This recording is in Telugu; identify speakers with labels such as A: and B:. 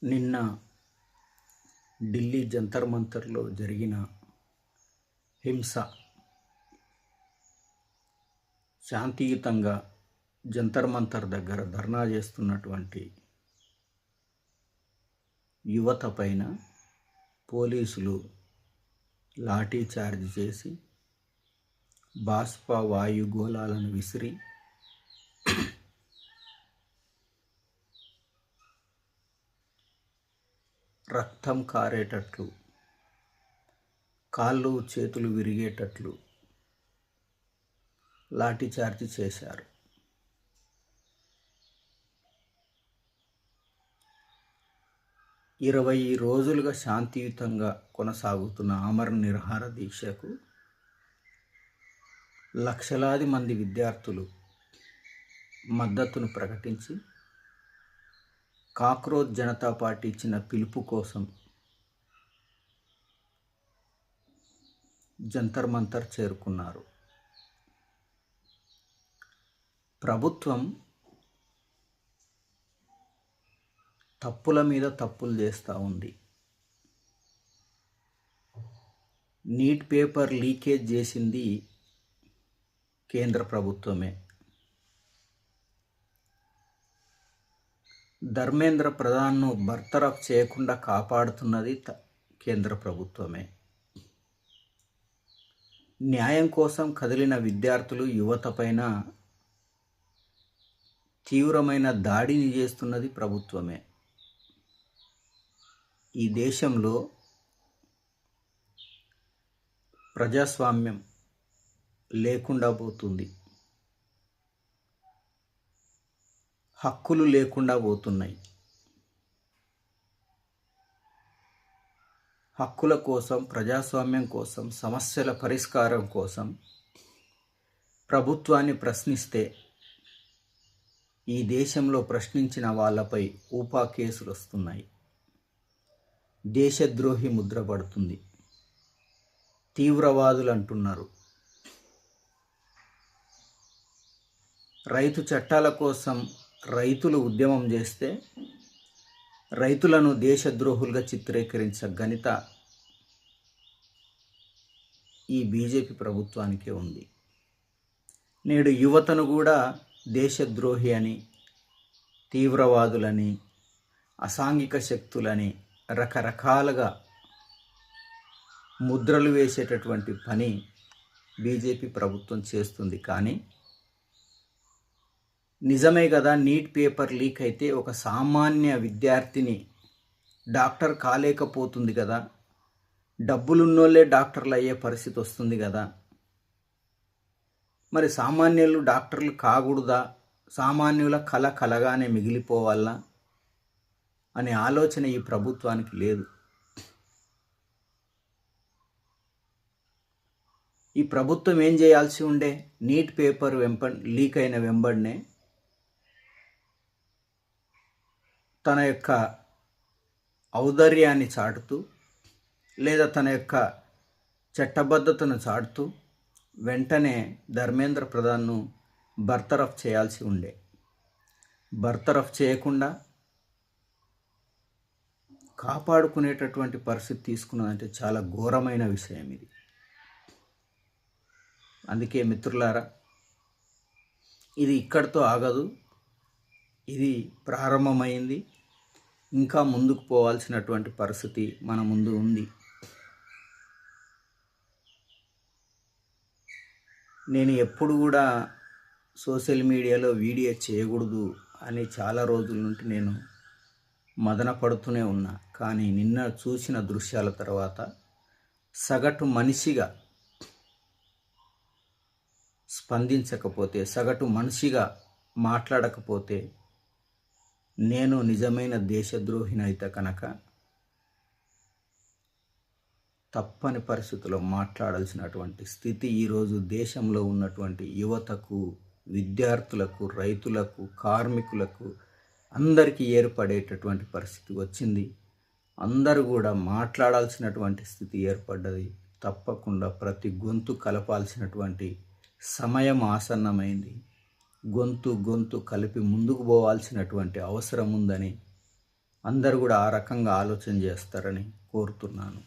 A: నిన్న ఢిల్లీ జంతర్ మంతర్లో జరిగిన హింస, శాంతియుతంగా జంతర్ మంతర్ దగ్గర ధర్నా చేస్తున్నటువంటి యువత పైన పోలీసులు లాఠీ చార్జ్ చేసి బాష్ప వాయుగోళాలను విసిరి రక్తం కారేటట్లు, కాళ్ళు చేతులు విరిగేటట్లు లాఠీచార్జ్ చేశారు. ఇరవై రోజులుగా శాంతియుతంగా కొనసాగుతున్న ఆమరణ నిరాహార దీక్షకు లక్షలాది మంది విద్యార్థులు మద్దతును ప్రకటించి కాక్రోచ్ జనతా పార్టీ ఇచ్చిన పిలుపు కోసం జంతర్ మంతర్ చేరుకున్నారు. ప్రభుత్వం తప్పుల మీద తప్పులు చేస్తూ ఉంది. నీట్ పేపర్ లీకేజ్ చేసింది కేంద్ర ప్రభుత్వమే. ధర్మేంద్ర ప్రధాన్ను బర్తరఫ్ చేయకుండా కాపాడుతున్నది కేంద్ర ప్రభుత్వమే. న్యాయం కోసం కదిలిన విద్యార్థులు, యువత పైన తీవ్రమైన దాడిని చేస్తున్నది ప్రభుత్వమే. ఈ దేశంలో ప్రజాస్వామ్యం లేకుండా పోతుంది, హక్కులు లేకుండా పోతున్నాయి. హక్కుల కోసం, ప్రజాస్వామ్యం కోసం, సమస్యల పరిష్కారం కోసం ప్రభుత్వాన్ని ప్రశ్నిస్తే ఈ దేశంలో ప్రశ్నించిన వాళ్ళపై ఊపా కేసులు వస్తున్నాయి. దేశద్రోహి ముద్ర పడుతుంది. తీవ్రవాదులు అంటున్నారు. రైతు చట్టాల కోసం రైతులు ఉద్యమం చేస్తే రైతులను దేశద్రోహులుగా చిత్రీకరించే ఘనత ఈ బీజేపీ ప్రభుత్వానికే ఉంది. నేడు యువతను కూడా దేశద్రోహి అని, తీవ్రవాదులని, అసాంఘిక శక్తులని రకరకాలుగా ముద్రలు వేసేటటువంటి పని బీజేపీ ప్రభుత్వం చేస్తుంది. కానీ నిజమే కదా, నీట్ పేపర్ లీక్ అయితే ఒక సామాన్య విద్యార్థిని డాక్టర్ కాలేకపోతుంది కదా, డబ్బులున్నోళ్ళే డాక్టర్లు అయ్యే పరిస్థితి వస్తుంది కదా. మరి సామాన్యులు డాక్టర్లు కాకూడదా? సామాన్యుల కళ కలగానే మిగిలిపోవాలా అనే ఆలోచన ఈ ప్రభుత్వానికి లేదు. ఈ ప్రభుత్వం ఏం చేయాల్సి ఉండే, నీట్ పేపర్ లీక్ అయిన వెంబడినే తన యొక్క ఔదార్యాన్ని చాటుతూ, లేదా తన యొక్క చట్టబద్ధతను చాటుతూ వెంటనే ధర్మేంద్ర ప్రధాన్ను బర్తరఫ్ చేయాల్సి ఉండే. బర్తరఫ్ చేయకుండా కాపాడుకునేటటువంటి పరిస్థితి తీసుకున్నదంటే చాలా ఘోరమైన విషయం ఇది. అందుకే మిత్రులారా, ఇది ఇక్కడితో ఆగదు. ఇది ప్రారంభమైంది. ఇంకా ముందుకు పోవాల్సినటువంటి పరిస్థితి మన ముందు ఉంది. నేను ఎప్పుడు కూడా సోషల్ మీడియాలో వీడియో చేయకూడదు అని చాలా రోజుల నుండి నేను మదన పడుతూనే ఉన్నా. కానీ నిన్న చూసిన దృశ్యాల తర్వాత సగటు మనిషిగా స్పందించకపోతే, సగటు మనిషిగా మాట్లాడకపోతే నేను నిజమైన దేశద్రోహినైతే కనుక తప్పని పరిస్థితుల్లో మాట్లాడాల్సినటువంటి స్థితి ఈరోజు దేశంలో ఉన్నటువంటి యువతకు, విద్యార్థులకు, రైతులకు, కార్మికులకు అందరికీ ఏర్పడేటటువంటి పరిస్థితి వచ్చింది. అందరూ కూడా మాట్లాడాల్సినటువంటి స్థితి ఏర్పడ్డది. తప్పకుండా ప్రతి గొంతు కలపాల్సినటువంటి సమయం ఆసన్నమైంది. గొంతు కలిపి ముందుకు పోవాల్సినటువంటి అవసరం ఉందని అందరూ కూడా ఆ రకంగా ఆలోచన చేస్తారని కోరుతున్నాను.